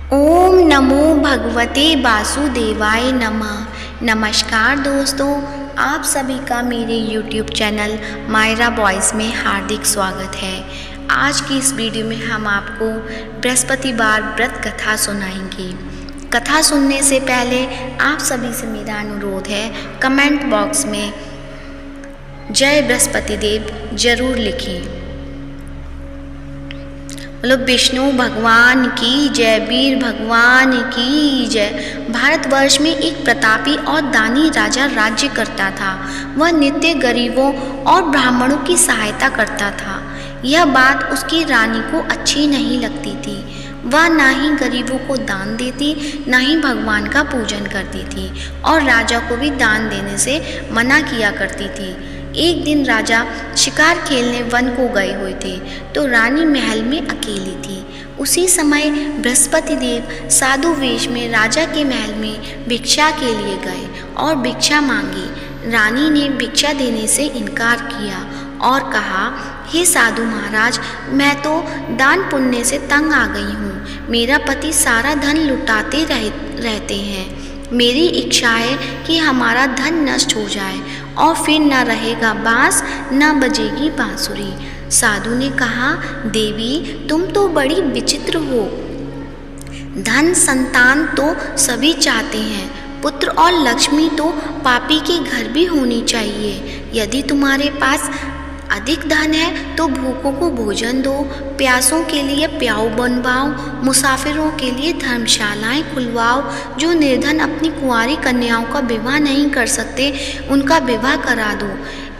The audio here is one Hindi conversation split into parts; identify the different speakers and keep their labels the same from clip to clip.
Speaker 1: ओम नमो भगवते वासुदेवाय नमः। नमस्कार दोस्तों, आप सभी का मेरे YouTube चैनल मायरा वॉइस में हार्दिक स्वागत है। आज की इस वीडियो में हम आपको बृहस्पतिवार व्रत कथा सुनाएंगे। कथा सुनने से पहले आप सभी से मेरा अनुरोध है, कमेंट बॉक्स में जय बृहस्पति देव जरूर लिखें। बोलो विष्णु भगवान की जय, वीर भगवान की जय। भारतवर्ष में एक प्रतापी और दानी राजा राज्य करता था। वह नित्य गरीबों और ब्राह्मणों की सहायता करता था। यह बात उसकी रानी को अच्छी नहीं लगती थी। वह ना ही गरीबों को दान देती, ना ही भगवान का पूजन करती थी और राजा को भी दान देने से मना किया करती थी। एक दिन राजा शिकार खेलने वन को गए हुए थे तो रानी महल में अकेली थी। उसी समय बृहस्पति देव साधु वेश में राजा के महल में भिक्षा के लिए गए और भिक्षा मांगी। रानी ने भिक्षा देने से इनकार किया और कहा, हे साधु महाराज, मैं तो दान पुण्य से तंग आ गई हूँ। मेरा पति सारा धन लुटाते रहते हैं। मेरी इच्छा है कि हमारा धन नष्ट हो जाए और फिर न रहेगा बांस न बजेगी बांसुरी। साधु ने कहा, देवी तुम तो बड़ी विचित्र हो। धन संतान तो सभी चाहते हैं, पुत्र और लक्ष्मी तो पापी के घर भी होनी चाहिए। यदि तुम्हारे पास अधिक धन है तो भूखों को भोजन दो, प्यासों के लिए प्याऊ बनवाओ, मुसाफिरों के लिए धर्मशालाएं खुलवाओ। जो निर्धन अपनी कुंवारी कन्याओं का विवाह नहीं कर सकते उनका विवाह करा दो।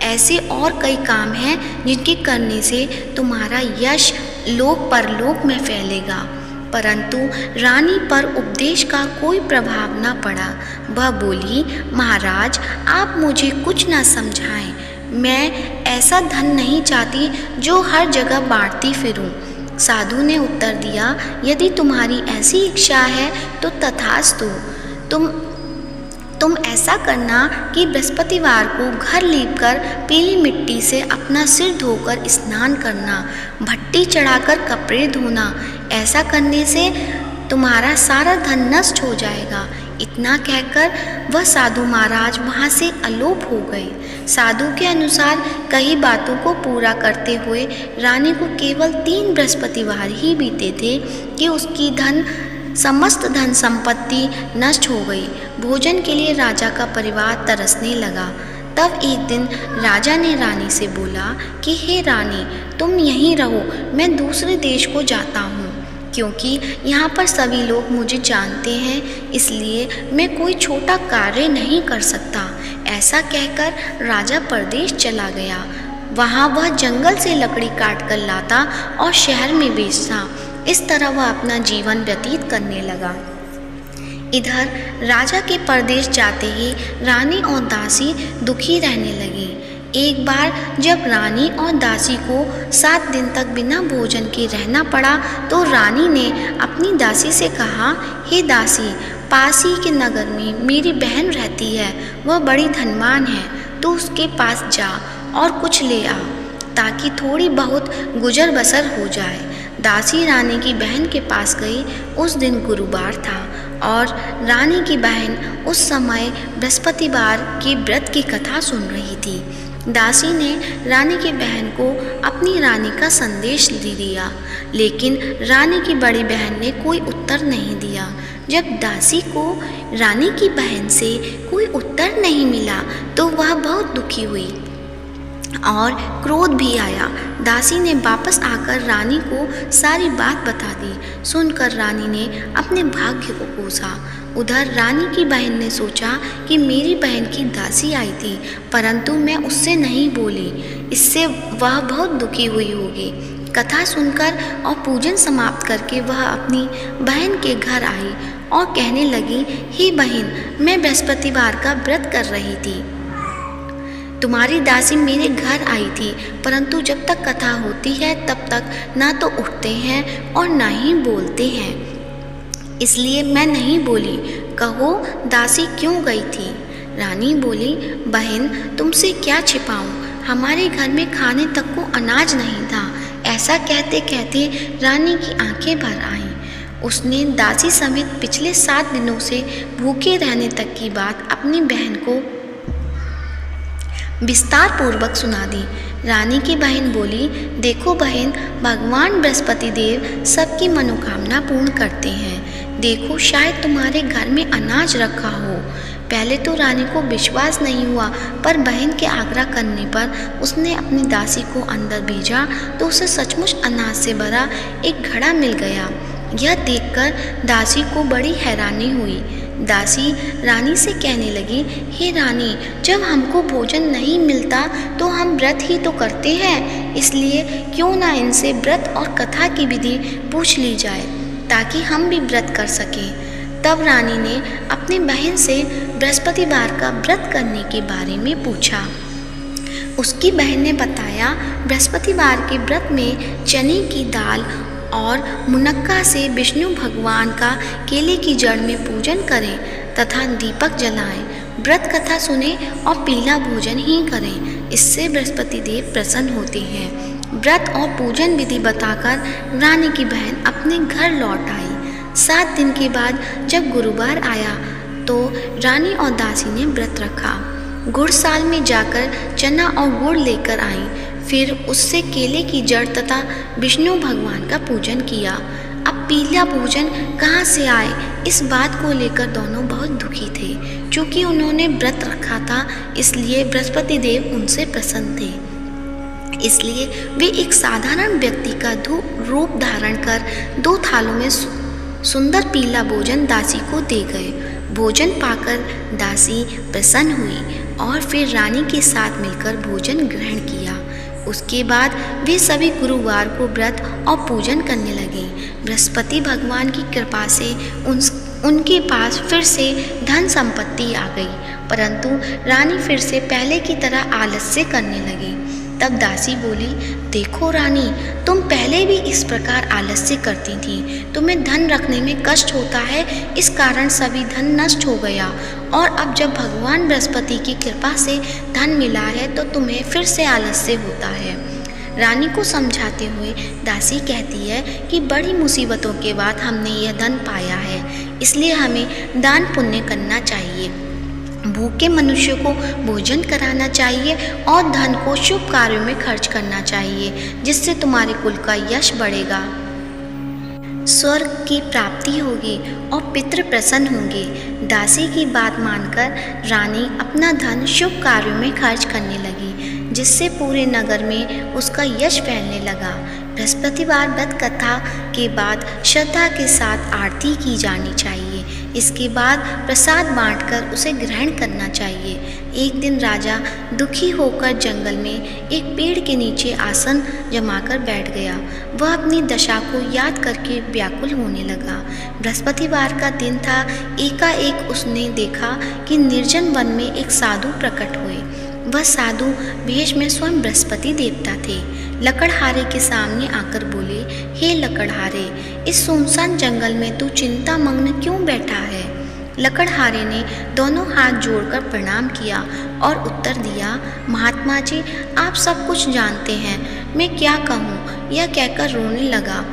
Speaker 1: ऐसे और कई काम हैं जिनके करने से तुम्हारा यश लोक परलोक में फैलेगा। परंतु रानी पर उपदेश का कोई प्रभाव न पड़ा। वह बोली, महाराज आप मुझे कुछ न समझाएं। मैं ऐसा धन नहीं चाहती जो हर जगह बांटती फिरूं। साधु ने उत्तर दिया, यदि तुम्हारी ऐसी इच्छा है तो तथास्तु। तुम ऐसा करना कि बृहस्पतिवार को घर लीपकर पीली मिट्टी से अपना सिर धोकर स्नान करना, भट्टी चढ़ाकर कपड़े धोना। ऐसा करने से तुम्हारा सारा धन नष्ट हो जाएगा। इतना कहकर वह साधु महाराज वहाँ से अलोप हो गए। साधु के अनुसार कई बातों को पूरा करते हुए रानी को केवल 3 बृहस्पतिवार ही बीते थे कि उसकी समस्त धन संपत्ति नष्ट हो गई। भोजन के लिए राजा का परिवार तरसने लगा। तब एक दिन राजा ने रानी से बोला कि हे रानी, तुम यहीं रहो, मैं दूसरे देश को जाता हूँ, क्योंकि यहाँ पर सभी लोग मुझे जानते हैं, इसलिए मैं कोई छोटा कार्य नहीं कर सकता। ऐसा कहकर राजा परदेश चला गया। वहाँ वह जंगल से लकड़ी काट कर लाता और शहर में बेचता। इस तरह वह अपना जीवन व्यतीत करने लगा। इधर राजा के परदेश जाते ही रानी और दासी दुखी रहने लगी। एक बार जब रानी और दासी को 7 दिन तक बिना भोजन के रहना पड़ा तो रानी ने अपनी दासी से कहा, हे दासी, पास ही के नगर में मेरी बहन रहती है, वह बड़ी धनवान है, तो उसके पास जा और कुछ ले आ ताकि थोड़ी बहुत गुजर बसर हो जाए। दासी रानी की बहन के पास गई। उस दिन गुरुवार था और रानी की बहन उस समय बृहस्पतिवार के व्रत की कथा सुन रही थी। दासी ने रानी की बहन को अपनी रानी का संदेश दे दिया, लेकिन रानी की बड़ी बहन ने कोई उत्तर नहीं दिया। जब दासी को रानी की बहन से कोई उत्तर नहीं मिला तो वह बहुत दुखी हुई और क्रोध भी आया। दासी ने वापस आकर रानी को सारी बात बता दी। सुनकर रानी ने अपने भाग्य को कोसा। उधर रानी की बहन ने सोचा कि मेरी बहन की दासी आई थी, परंतु मैं उससे नहीं बोली, इससे वह बहुत दुखी हुई होगी। कथा सुनकर और पूजन समाप्त करके वह अपनी बहन के घर आई और कहने लगी, हे बहन, मैं बृहस्पतिवार का व्रत कर रही थी। तुम्हारी दासी मेरे घर आई थी, परंतु जब तक कथा होती है तब तक ना तो उठते हैं और ना ही बोलते हैं, इसलिए मैं नहीं बोली। कहो दासी क्यों गई थी? रानी बोली, बहन तुमसे क्या छिपाऊं, हमारे घर में खाने तक को अनाज नहीं था। ऐसा कहते कहते रानी की आंखें भर आईं। उसने दासी समेत पिछले 7 दिनों से भूखे रहने तक की बात अपनी बहन को विस्तार पूर्वक सुना दी। रानी की बहन बोली, देखो बहन, भगवान बृहस्पति देव सबकी मनोकामना पूर्ण करते हैं। देखो, शायद तुम्हारे घर में अनाज रखा हो। पहले तो रानी को विश्वास नहीं हुआ, पर बहन के आग्रह करने पर उसने अपनी दासी को अंदर भेजा तो उसे सचमुच अनाज से भरा एक घड़ा मिल गया। यह देखकर दासी को बड़ी हैरानी हुई। दासी रानी से कहने लगी, हे रानी, जब हमको भोजन नहीं मिलता तो हम व्रत ही तो करते हैं, इसलिए क्यों ना इनसे व्रत और कथा की विधि पूछ ली जाए ताकि हम भी व्रत कर सकें। तब रानी ने अपनी बहन से बृहस्पतिवार का व्रत करने के बारे में पूछा। उसकी बहन ने बताया, बृहस्पतिवार के व्रत में चने की दाल और मुनक्का से विष्णु भगवान का केले की जड़ में पूजन करें तथा दीपक जलाएं, व्रत कथा सुने और पीला भोजन ही करें। इससे बृहस्पति देव प्रसन्न होते हैं। व्रत और पूजन विधि बताकर रानी की बहन अपने घर लौट आई। 7 दिन के बाद जब गुरुवार आया तो रानी और दासी ने व्रत रखा। गुड़साल में जाकर चना और गुड़ लेकर आई, फिर उससे केले की जड़ तथा विष्णु भगवान का पूजन किया। अब पीला भोजन कहाँ से आए, इस बात को लेकर दोनों बहुत दुखी थे। क्योंकि उन्होंने व्रत रखा था, इसलिए बृहस्पति देव उनसे प्रसन्न थे। इसलिए वे एक साधारण व्यक्ति का रूप धारण कर 2 थालों में सुंदर पीला भोजन दासी को दे गए। भोजन पाकर दासी प्रसन्न हुई और फिर रानी के साथ मिलकर भोजन ग्रहण किया। उसके बाद वे सभी गुरुवार को व्रत और पूजन करने लगे। बृहस्पति भगवान की कृपा से उनके पास फिर से धन संपत्ति आ गई, परंतु रानी फिर से पहले की तरह आलस्य करने लगी। तब दासी बोली, देखो रानी, तुम पहले भी इस प्रकार आलस्य करती थी। तुम्हें धन रखने में कष्ट होता है, इस कारण सभी धन नष्ट हो गया, और अब जब भगवान बृहस्पति की कृपा से धन मिला है तो तुम्हें फिर से आलस्य होता है। रानी को समझाते हुए दासी कहती है कि बड़ी मुसीबतों के बाद हमने यह धन पाया है, इसलिए हमें दान पुण्य करना चाहिए, भूखे मनुष्य को भोजन कराना चाहिए और धन को शुभ कार्यों में खर्च करना चाहिए, जिससे तुम्हारे कुल का यश बढ़ेगा, स्वर्ग की प्राप्ति होगी और पितृ प्रसन्न होंगे। दासी की बात मानकर रानी अपना धन शुभ कार्यों में खर्च करने लगी, जिससे पूरे नगर में उसका यश फैलने लगा। बृहस्पतिवार व्रत कथा के बाद श्रद्धा के साथ आरती की जानी चाहिए। इसके बाद प्रसाद बांटकर उसे ग्रहण करना चाहिए। एक दिन राजा दुखी होकर जंगल में एक पेड़ के नीचे आसन जमाकर बैठ गया। वह अपनी दशा को याद करके व्याकुल होने लगा। बृहस्पतिवार का दिन था। एकाएक उसने देखा कि निर्जन वन में एक साधु प्रकट हुए। वह साधु वेश में स्वयं बृहस्पति देवता थे। लकड़हारे के सामने आकर बोले, हे लकड़हारे, इस सुनसान जंगल में तू चिंता मग्न क्यों बैठा है? लकड़हारे ने दोनों हाथ जोड़कर प्रणाम किया और उत्तर दिया, महात्मा जी, आप सब कुछ जानते हैं, मैं क्या कहूँ? यह कहकर रोने लगा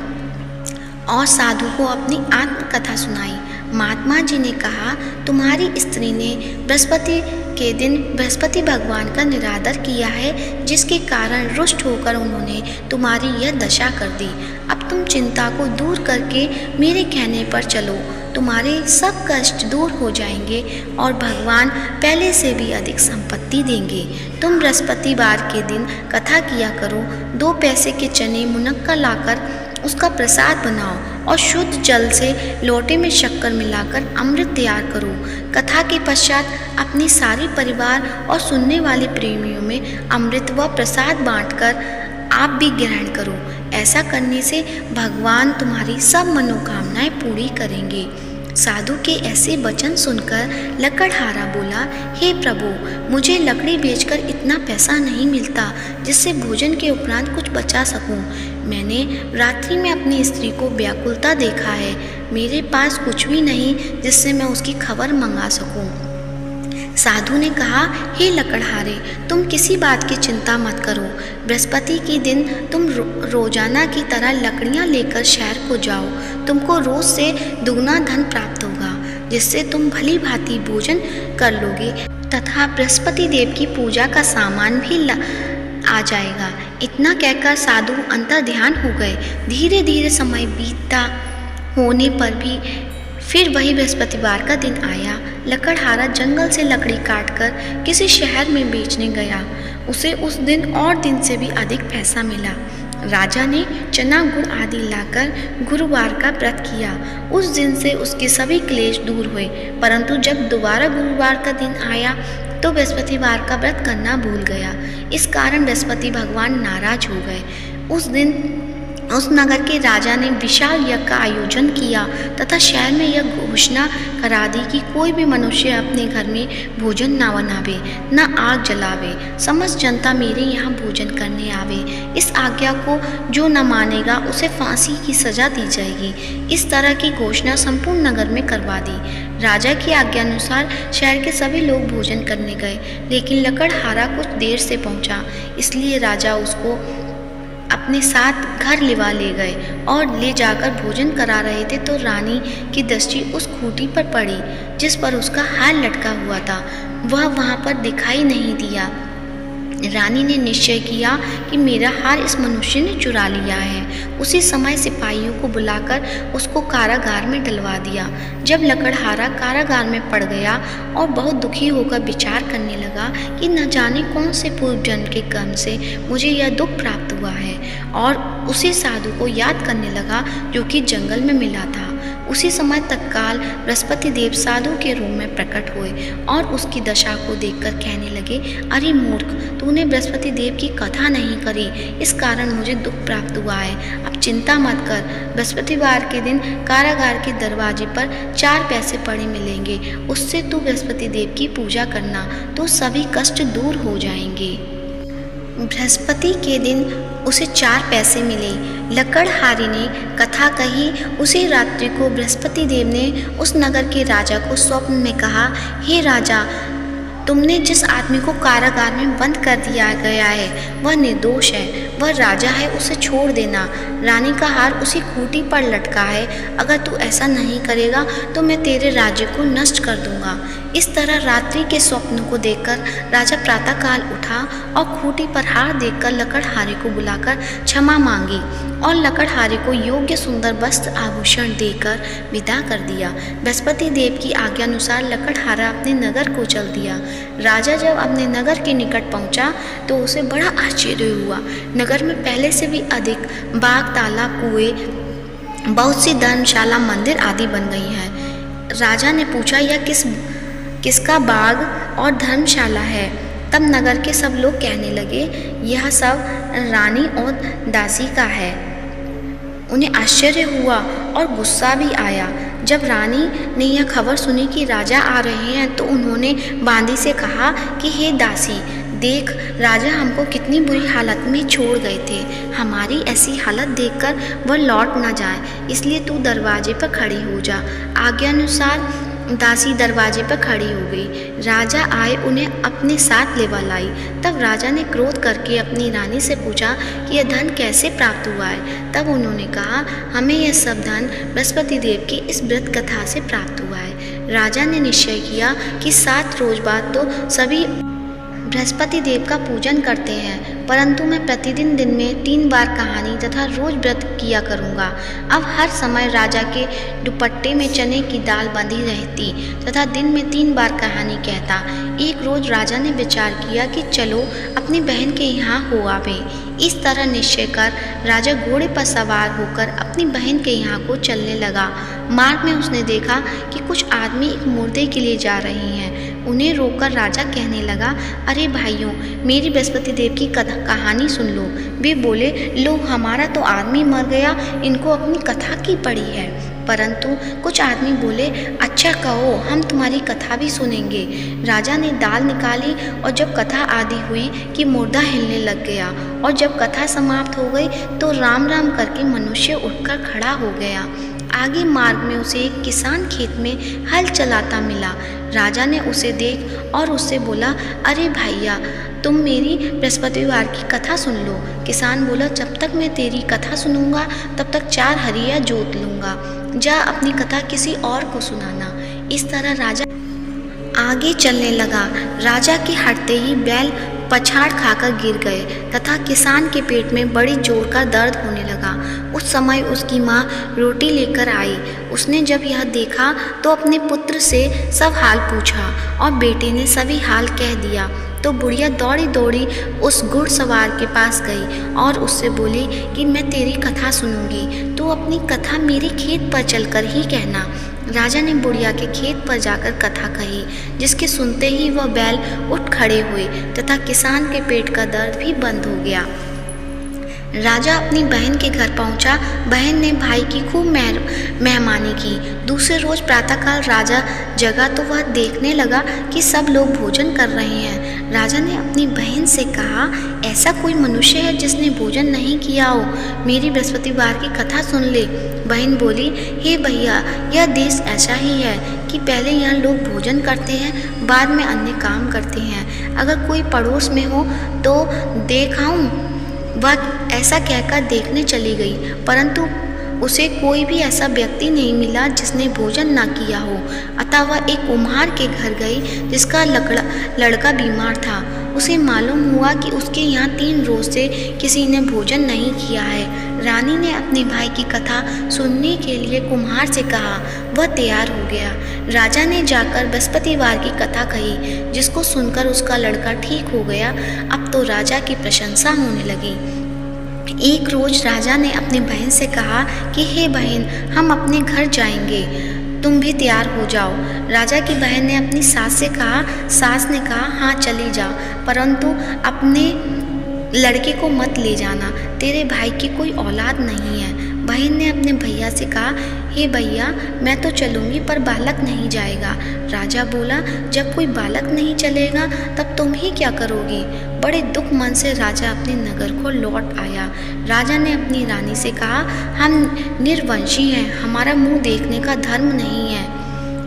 Speaker 1: और साधु को अपनी आत्मकथा सुनाई। महात्मा जी ने कहा, तुम्हारी स्त्री ने बृहस्पति के दिन बृहस्पति भगवान का निरादर किया है, जिसके कारण रुष्ट होकर उन्होंने तुम्हारी यह दशा कर दी। अब तुम चिंता को दूर करके मेरे कहने पर चलो, तुम्हारे सब कष्ट दूर हो जाएंगे और भगवान पहले से भी अधिक संपत्ति देंगे। तुम बृहस्पतिवार के दिन कथा किया करो। 2 पैसे के चने मुनक्का लाकर उसका प्रसाद बनाओ और शुद्ध जल से लोटे में शक्कर मिलाकर अमृत तैयार करो। कथा के पश्चात अपने सारे परिवार और सुनने वाले प्रेमियों में अमृत व प्रसाद बांटकर आप भी ग्रहण करो। ऐसा करने से भगवान तुम्हारी सब मनोकामनाएं पूरी करेंगे। साधु के ऐसे वचन सुनकर लकड़हारा बोला, हे प्रभु, मुझे लकड़ी बेचकर इतना पैसा नहीं मिलता जिससे भोजन के उपरांत कुछ बचा सकूं। मैंने रात्रि में अपनी स्त्री को व्याकुलता देखा है। मेरे पास कुछ भी नहीं जिससे मैं उसकी खबर मंगा सकूं। साधु ने कहा, हे लकड़हारे, तुम किसी बात की चिंता मत करो। बृहस्पति के दिन तुम रोजाना की तरह लकड़ियां लेकर शहर को जाओ। तुमको रोज से दुगना धन प्राप्त होगा, जिससे तुम भली भांति भोजन कर लोगे तथा बृहस्पति देव की पूजा का सामान भी आ जाएगा। इतना कहकर साधु अंतर ध्यान हो गए। धीरे धीरे समय बीतता होने पर भी फिर वही बृहस्पतिवार का दिन आया। लकड़हारा जंगल से लकड़ी काटकर किसी शहर में बेचने गया। उसे उस दिन और दिन से भी अधिक पैसा मिला। राजा ने चना गुड़ आदि लाकर गुरुवार का व्रत किया। उस दिन से उसके सभी क्लेश दूर हुए। परंतु जब दोबारा गुरुवार का दिन आया तो बृहस्पतिवार का व्रत करना भूल गया। इस कारण बृहस्पति भगवान नाराज हो गए। उस दिन उस नगर के राजा ने विशाल यज्ञ का आयोजन किया तथा शहर में यह घोषणा करा दी कि कोई भी मनुष्य अपने घर में भोजन न बनावे, न आग जलावे। समस्त जनता मेरे यहाँ भोजन करने आवे। इस आज्ञा को जो न मानेगा उसे फांसी की सजा दी जाएगी। इस तरह की घोषणा संपूर्ण नगर में करवा दी। राजा की आज्ञा अनुसार शहर के सभी लोग भोजन करने गए, लेकिन लकड़हारा कुछ देर से पहुंचा। इसलिए राजा उसको अपने साथ घर ले गए और ले जाकर भोजन करा रहे थे तो रानी की दृष्टि उस खूंटी पर पड़ी जिस पर उसका हार लटका हुआ था। वह वहां पर दिखाई नहीं दिया। रानी ने निश्चय किया कि मेरा हार इस मनुष्य ने चुरा लिया है। उसी समय सिपाहियों को बुलाकर उसको कारागार में डलवा दिया। जब लकड़हारा कारागार में पड़ गया और बहुत दुखी होकर विचार करने लगा कि न जाने कौन से पूर्व जन्म के कर्म से मुझे यह दुख प्राप्त हुआ है, और उसी साधु को याद करने लगा जो कि जंगल में मिला था। उसी समय तत्काल बृहस्पति देव साधु के रूप में प्रकट हुए और उसकी दशा को देखकर कहने लगे, अरे मूर्ख, तूने बृहस्पति देव की कथा नहीं करी, इस कारण मुझे दुख प्राप्त हुआ है। अब चिंता मत कर। बृहस्पतिवार के दिन कारागार के दरवाजे पर 4 पैसे पड़े मिलेंगे। उससे तू बृहस्पति देव की पूजा करना तो सभी कष्ट दूर हो जाएंगे। बृहस्पति के दिन उसे 4 पैसे मिले। लकड़हारे ने कथा कही। उसी रात्रि को बृहस्पति देव ने उस नगर के राजा को स्वप्न में कहा, हे राजा, तुमने जिस आदमी को कारागार में बंद कर दिया गया है वह निर्दोष है, वह राजा है, उसे छोड़ देना। रानी का हार उसी खूंटी पर लटका है। अगर तू ऐसा नहीं करेगा तो मैं तेरे राज्य को नष्ट कर दूंगा। इस तरह रात्रि के स्वप्न को देखकर राजा प्रातःकाल उठा और खूंटी पर हार देखकर लकड़हारे को बुलाकर क्षमा मांगी और लकड़हारे को योग्य सुंदर वस्त्र आभूषण देकर विदा कर दिया। बृहस्पति देव की आज्ञा अनुसार लकड़हारा अपने नगर को चल दिया। राजा जब अपने नगर के निकट पहुंचा तो उसे बड़ा आश्चर्य हुआ। नगर में पहले से भी अधिक बाग, तालाब, कुएं, बहुत सी धर्मशाला, मंदिर आदि बन गई हैं। राजा ने पूछा, यह किसका बाग और धर्मशाला है? तब नगर के सब लोग कहने लगे, यह सब रानी और दासी का है। उन्हें आश्चर्य हुआ और गुस्सा भी आया। जब रानी ने यह खबर सुनी कि राजा आ रहे हैं तो उन्होंने बांदी से कहा कि हे दासी, देख, राजा हमको कितनी बुरी हालत में छोड़ गए थे। हमारी ऐसी हालत देखकर वह लौट ना जाए, इसलिए तू दरवाजे पर खड़ी हो जा। आज्ञानुसार दासी दरवाजे पर खड़ी हो गई। राजा आए, उन्हें अपने साथ लेवा लाई। तब राजा ने क्रोध करके अपनी रानी से पूछा कि यह धन कैसे प्राप्त हुआ है। तब उन्होंने कहा, हमें यह सब धन बृहस्पति देव की इस व्रत कथा से प्राप्त हुआ है। राजा ने निश्चय किया कि 7 रोज बाद तो सभी बृहस्पति देव का पूजन करते हैं, परंतु मैं प्रतिदिन दिन में 3 बार कहानी तथा रोज व्रत किया करूँगा। अब हर समय राजा के दुपट्टे में चने की दाल बंधी रहती तथा दिन में 3 बार कहानी कहता। एक रोज राजा ने विचार किया कि चलो अपनी बहन के यहाँ हो आवे। इस तरह निश्चय कर राजा घोड़े पर सवार होकर अपनी बहन के यहाँ को चलने लगा। मार्ग में उसने देखा कि कुछ आदमी एक मुर्दे के लिए जा रहे हैं। उन्हें रोककर राजा कहने लगा, अरे भाइयों, मेरी बृहस्पति देव की कहानी सुन लो। वे बोले, लो, हमारा तो आदमी मर गया, इनको अपनी कथा की पड़ी है। परंतु कुछ आदमी बोले, अच्छा कहो, हम तुम्हारी कथा भी सुनेंगे। राजा ने दाल निकाली और जब कथा आदि हुई कि मुर्दा हिलने लग गया, और जब कथा समाप्त हो गई तो राम राम करके मनुष्य उठकर खड़ा हो गया। आगे मार्ग में उसे एक किसान खेत में हल चलाता मिला। राजा ने उसे देख और उससे बोला, अरे भैया, तुम मेरी बृहस्पतिवार की कथा सुन लो। किसान बोला, जब तक मैं तेरी कथा सुनूंगा तब तक 4 हरिया जोत लूँगा। जा अपनी कथा किसी और को सुनाना। इस तरह राजा आगे चलने लगा। राजा के हटते ही बैल पछाड़ खाकर गिर गए तथा किसान के पेट में बड़ी जोर का दर्द होने लगा। उस समय उसकी माँ रोटी लेकर आई। उसने जब यह देखा तो अपने पुत्र से सब हाल पूछा और बेटे ने सभी हाल कह दिया। तो बुढ़िया दौड़ी दौड़ी उस घुड़सवार के पास गई और उससे बोली कि मैं तेरी कथा सुनूंगी, तो अपनी कथा मेरे खेत पर चलकर ही कहना। राजा ने बुढ़िया के खेत पर जाकर कथा कही, जिसके सुनते ही वह बैल उठ खड़े हुए तथा किसान के पेट का दर्द भी बंद हो गया। राजा अपनी बहन के घर पहुंचा। बहन ने भाई की खूब मेहमानी की। दूसरे रोज प्रातःकाल राजा जगा तो वह देखने लगा कि सब लोग भोजन कर रहे हैं। राजा ने अपनी बहन से कहा, ऐसा कोई मनुष्य है जिसने भोजन नहीं किया हो? मेरी बृहस्पतिवार की कथा सुन ले। बहन बोली, हे भैया, यह देश ऐसा ही है कि पहले यहाँ लोग भोजन करते हैं, बाद में अन्य काम करते हैं। अगर कोई पड़ोस में हो तो देख आऊं। वह ऐसा कहकर देखने चली गई, परंतु उसे कोई भी ऐसा व्यक्ति नहीं मिला जिसने भोजन ना किया हो। अतः वह एक कुम्हार के घर गई जिसका लड़का बीमार था। उसे मालूम हुआ कि उसके यहाँ 3 रोज से किसी ने भोजन नहीं किया है। रानी ने अपने भाई की कथा सुनने के लिए कुम्हार से कहा। वह तैयार हो गया। राजा ने जाकर बृहस्पतिवार की कथा कही, जिसको सुनकर उसका लड़का ठीक हो गया। अब तो राजा की प्रशंसा होने लगी। एक रोज राजा ने अपनी बहन से कहा कि हे बहन, हम अपने घर जाएंगे, तुम भी तैयार हो जाओ। राजा की बहन ने अपनी सास से कहा। सास ने कहा, हाँ चली जा, परंतु अपने लड़के को मत ले जाना, तेरे भाई की कोई औलाद नहीं है। बहन ने अपने भैया से कहा, हे भैया, मैं तो चलूँगी पर बालक नहीं जाएगा। राजा बोला, जब कोई बालक नहीं चलेगा तब तुम ही क्या करोगी? बड़े दुख मन से राजा अपने नगर को लौट आया। राजा ने अपनी रानी से कहा, हम निर्वंशी हैं, हमारा मुंह देखने का धर्म नहीं है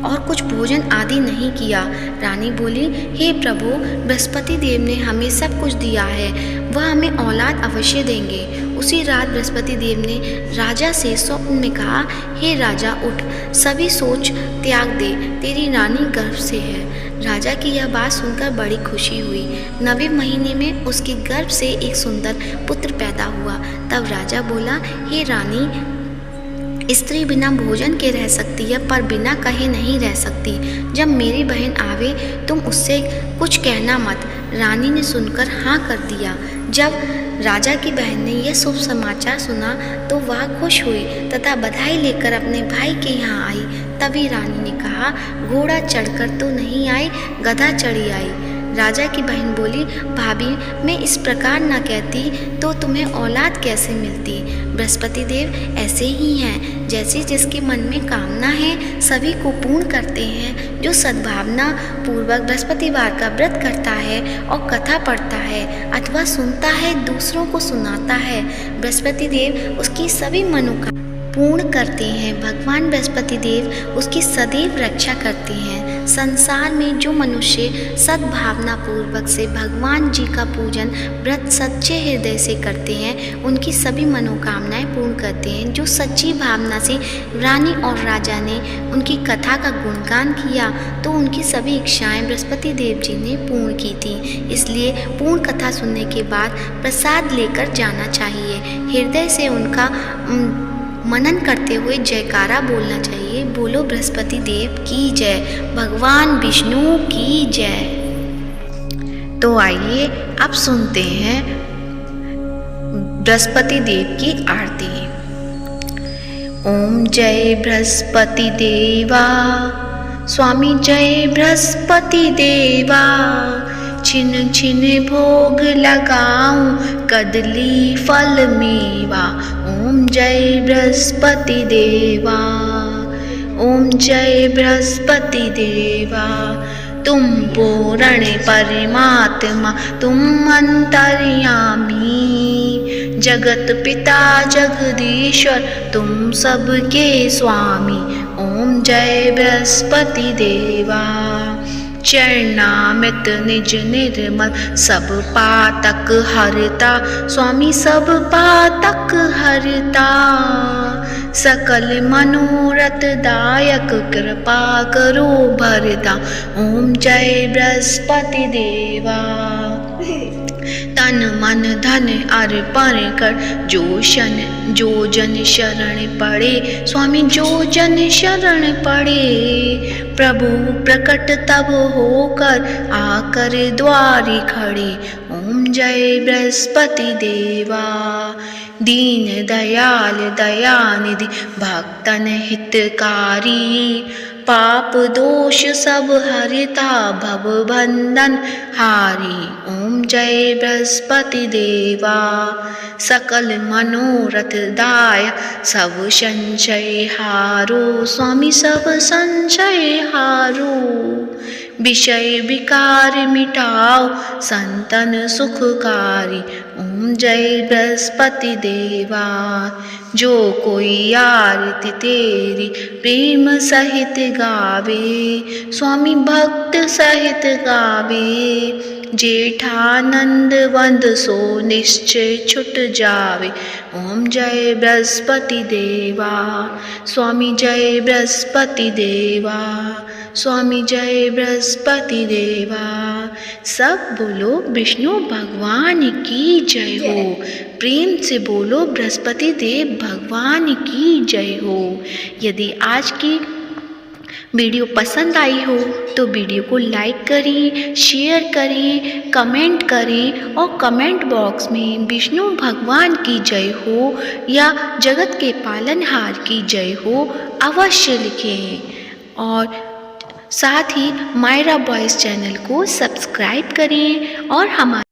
Speaker 1: और कुछ भोजन आदि नहीं किया। रानी बोली, हे प्रभु, बृहस्पति देव ने हमें सब कुछ दिया है, वह हमें औलाद अवश्य देंगे। उसी रात बृहस्पति देव ने राजा से स्वप्न में कहा, हे राजा, उठ, सभी सोच त्याग दे, तेरी रानी गर्भ से है। राजा की यह बात सुनकर बड़ी खुशी हुई। 9वें महीने में उसके गर्भ से एक सुंदर पुत्र पैदा हुआ। तब राजा बोला, हे रानी, स्त्री बिना भोजन के रह सकती है पर बिना कहे नहीं रह सकती। जब मेरी बहन आवे तुम उससे कुछ कहना मत। रानी ने सुनकर हाँ कर दिया। जब राजा की बहन ने यह शुभ समाचार सुना तो वह खुश हुई तथा बधाई लेकर अपने भाई के यहाँ आई। तभी रानी ने कहा, घोड़ा चढ़कर तो नहीं आई, गधा चढ़ी आई। राजा की बहन बोली, भाभी, मैं इस प्रकार न कहती तो तुम्हें औलाद कैसे मिलती? बृहस्पति देव ऐसे ही हैं, जैसे जिसके मन में कामना है सभी को पूर्ण करते हैं। जो सद्भावना पूर्वक बृहस्पतिवार का व्रत करता है और कथा पढ़ता है अथवा सुनता है, दूसरों को सुनाता है, बृहस्पति देव उसकी सभी मनोकामना पूर्ण करते हैं। भगवान बृहस्पति देव उसकी सदैव रक्षा करते हैं। संसार में जो मनुष्य सद्भावना पूर्वक से भगवान जी का पूजन व्रत सच्चे हृदय से करते हैं, उनकी सभी मनोकामनाएं पूर्ण करते हैं। जो सच्ची भावना से रानी और राजा ने उनकी कथा का गुणगान किया तो उनकी सभी इच्छाएं बृहस्पति देव जी ने पूर्ण की थी। इसलिए पूर्ण कथा सुनने के बाद प्रसाद लेकर जाना चाहिए। हृदय से उनका मनन करते हुए जयकारा बोलना चाहिए। बोलो बृहस्पति देव की जय, भगवान विष्णु की जय। तो आइए अब सुनते हैं बृहस्पति देव की आरती। ओम जय बृहस्पति देवा, स्वामी जय बृहस्पति देवा। छिन छिन भोग लगाऊं, कदली फल मेवा। ओम जय बृहस्पति देवा, ओम जय बृहस्पति देवा। तुम पूर्ण परमात्मा, तुम अंतर्यामी, जगत पिता जगदीश्वर तुम सबके स्वामी, ओम जय बृहस्पति देवा। चरणामृत निज निर्मल सब पातक हरता, स्वामी सब पातक हरता। सकल मनोरथ दायक कृपा करो भरता, ओम जय बृहस्पति देवा। तन मन धन अर्पण कर जो जन शरण पड़े, स्वामी जो जन शरण पड़े। प्रभु प्रकट तब होकर आकर द्वारी खड़े, ओम जय बृहस्पति देवा। दीन दयाल दयानिधि भक्तन हितकारी, पाप दोष सब हरता भव बंधन हारी, ओम जय बृहस्पति देवा। सकल मनोरथ दाय सब संशय हारो, स्वामी सब संशय हारो। विषय विकार मिटाओ संतन सुखकारी, ओम जय बृहस्पति देवा। जो कोई आरती तेरी प्रेम सहित गावे, स्वामी भक्त सहित गावे। जेठानंद वंद सो निश्चय छुट जावे, ओम जय बृहस्पति देवा। स्वामी जय बृहस्पति देवा, स्वामी जय बृहस्पति देवा। सब बोलो विष्णु भगवान की जय हो। प्रेम से बोलो बृहस्पति देव भगवान की जय हो। यदि आज की वीडियो पसंद आई हो तो वीडियो को लाइक करें, शेयर करें, कमेंट करें और कमेंट बॉक्स में विष्णु भगवान की जय हो या जगत के पालनहार की जय हो अवश्य लिखें। और साथ ही मायरा बॉयज़ चैनल को सब्सक्राइब करें और हमारे